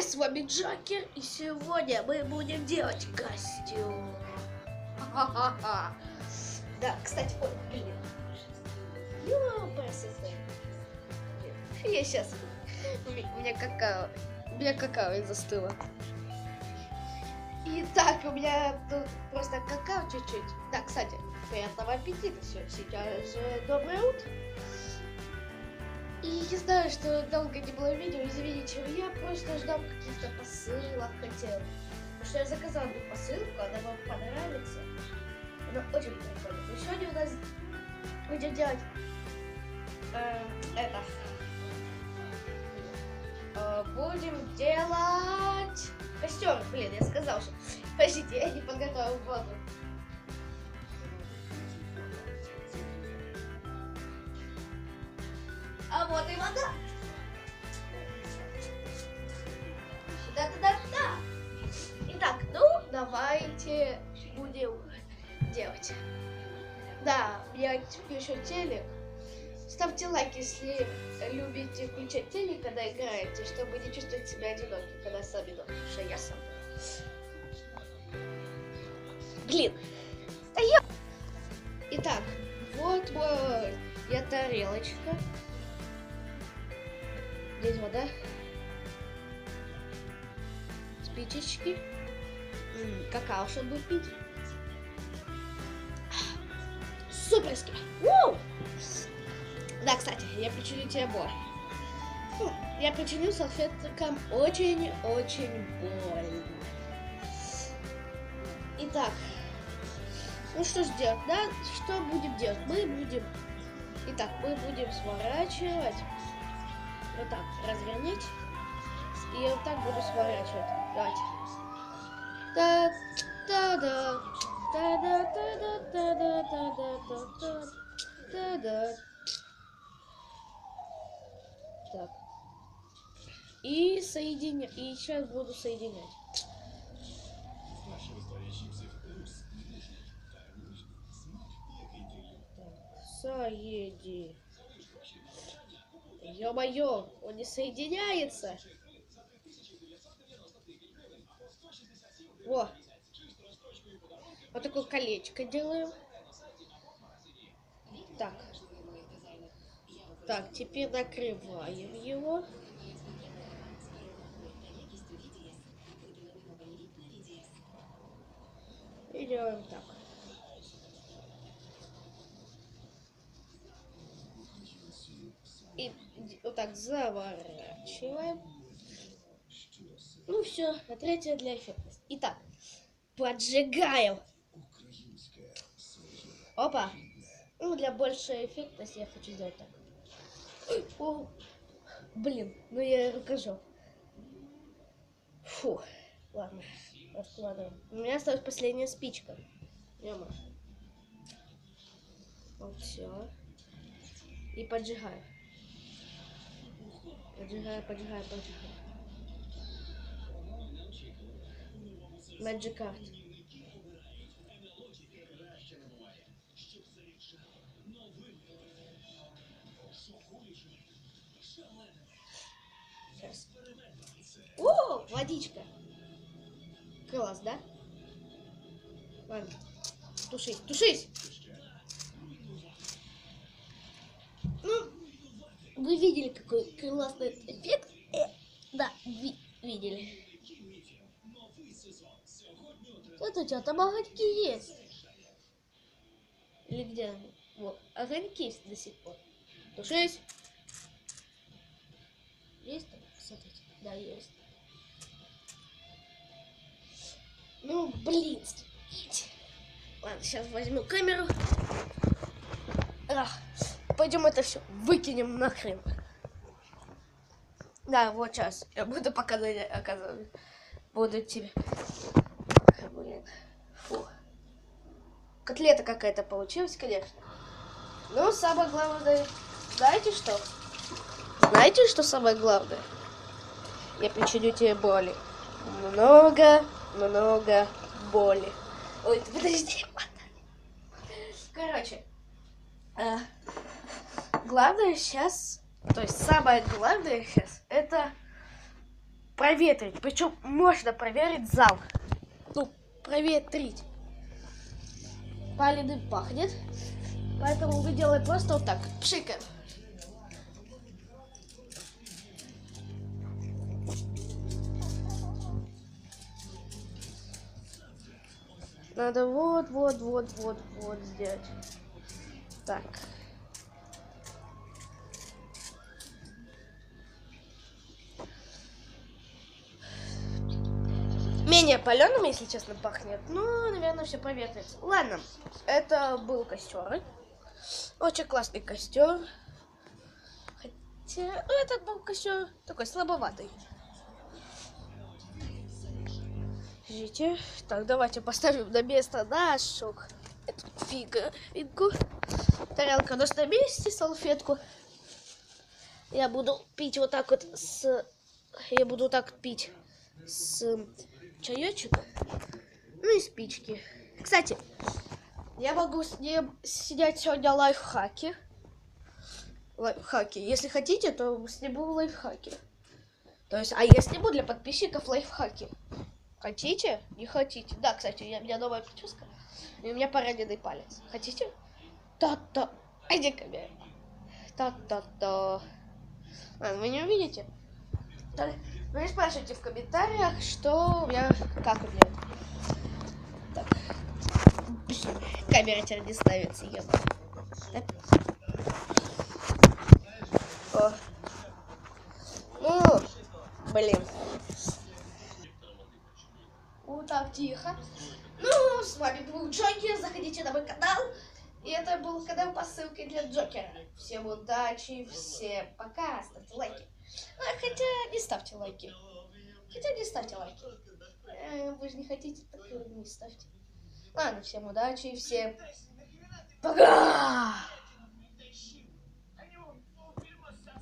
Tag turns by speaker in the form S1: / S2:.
S1: Привет, с вами Джокер, и сегодня мы будем делать костюм. Ха-ха-ха. Да, кстати, ой, блин. Я сейчас... У меня какао застыло. Итак, у меня тут просто какао чуть-чуть. Да, кстати, приятного аппетита. Сейчас же доброе утро. И не знаю, что долго не было видео, извините, я просто ждал каких-то посылок, хотел. Потому что я заказал одну посылку, она вам понравится. Она очень прикольная. Но сегодня у нас будем делать будем делать костер. Блин, я сказал, что... Подождите, я не подготовил воду. А вот и вода. Да-да-да-да. Итак, ну, давайте будем делать. Да, я включу телек. Ставьте лайк, если любите включать телек, когда играете, чтобы не чувствовать себя одиноким, когда сами дома, потому что я сам. Блин. Стоять. Итак, вот моя тарелочка. Здесь вода. Спичечки. Какао, чтобы пить. Суперски. Да, кстати, я причиню тебе боль. Я причиню салфеткам очень-очень больно. Итак, ну что ж делать, да? Что будем делать? Мы будем сворачивать. Вот так, развернуть. И вот так буду сворачивать. Давайте. Та-да. Та-да. Так. И соединять. И сейчас буду соединять. Соеди. Ё-моё, он не соединяется. Во. Вот такое колечко делаем. Так. Так, теперь накрываем его. И делаем так. И вот так заворачиваем. Ну все, на третье для эффектности. Итак, поджигаем. Опа. Ну, для большей эффектности я хочу сделать так. О, блин, ну я рукожоп. Фу, ладно, раскладываем. У меня осталась последняя спичка. Ёма. Вот все. И поджигаю. Поджигаю. Magic Card. Сейчас. О, водичка. Класс, да? Ладно. Тушись. Ну, вы видели, какой классный эффект? Да, видели. Вот у тебя там огоньки есть. Или где? Вот, огоньки есть до сих пор. Тушись. Есть там? Смотрите. Да, есть. Ну, блин. Ладно, сейчас возьму камеру. Пойдем это все выкинем нахрен. Да, вот сейчас. Я буду показывать, оказывать. Буду тебе. Блин. Фу. Котлета какая-то получилась, конечно. Но самое главное, знаете что? Знаете, что самое главное? Я причиню тебе боли. Много боли. Ой, подожди. Короче, главное сейчас, то есть самое главное сейчас, это проветрить. Причем можно проверить зал. Ну, проветрить. Паленым пахнет. Поэтому вы делаете просто вот так. Пшикаем. Надо вот сделать. Так. Менее паленым, если честно, пахнет. Ну, наверное, все проветрится. Ладно, это был костер. Очень классный костер. Хотя этот был костер такой слабоватый. Ждите. Так, давайте поставим на место нашу эту фигурку. Тарелка у нас на месте, салфетку. Я буду пить вот так вот с... Я буду так пить с чаечек. Ну и спички. Кстати, я могу с ним снять сегодня лайфхаки. Лайфхаки. Если хотите, то сниму лайфхаки. То есть, а я сниму для подписчиков лайфхаки. Хотите? Не хотите? Да, кстати, у меня новая прическа. И у меня пораненный палец. Хотите? Та-та. Иди ко мне. Та-та-та. Вы не увидите? Вы не спрашивайте в комментариях, что у меня... Как у меня. Так. Камера теперь не ставится, еба. Так. О. Ну, блин. Вот так, тихо. Ну, с вами был Джокер. Заходите на мой канал. И это был канал по ссылке для Джокера. Всем удачи, всем пока. Ставьте лайки. Хотя не ставьте лайки. Вы же не хотите, так и не ставьте. Ладно, всем удачи, всем пока.